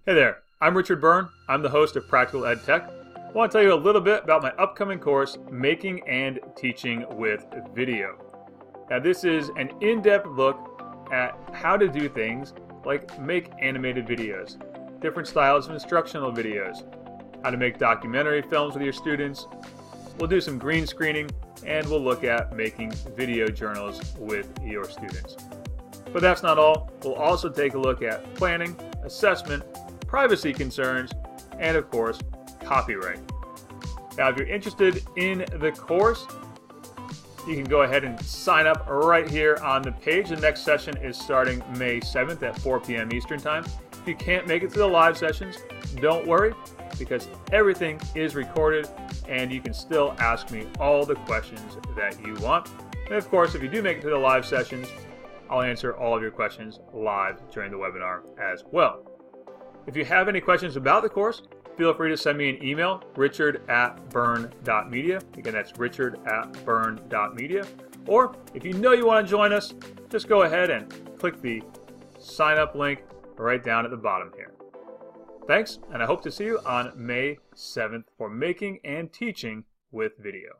Hey there, I'm Richard Byrne. I'm the host of Practical Ed Tech. I want to tell you a little bit about my upcoming course, Making and Teaching with Video. Now this is an in-depth look at how to do things like make animated videos, different styles of instructional videos, how to make documentary films with your students. We'll do some green screening, and we'll look at making video journals with your students. But that's not all. We'll also take a look at planning, assessment, privacy concerns, and of course, copyright. Now, if you're interested in the course, you can go ahead and sign up right here on the page. The next session is starting May 7th at 4 p.m. Eastern Time. If you can't make it to the live sessions, don't worry, because everything is recorded and you can still ask me all the questions that you want. And of course, if you do make it to the live sessions, I'll answer all of your questions live during the webinar as well. If you have any questions about the course, feel free to send me an email, richard@byrne.media. Again, that's richard@byrne.media. Or if you know you want to join us, just go ahead and click the sign up link right down at the bottom here. Thanks, and I hope to see you on May 7th for Making and Teaching with Video.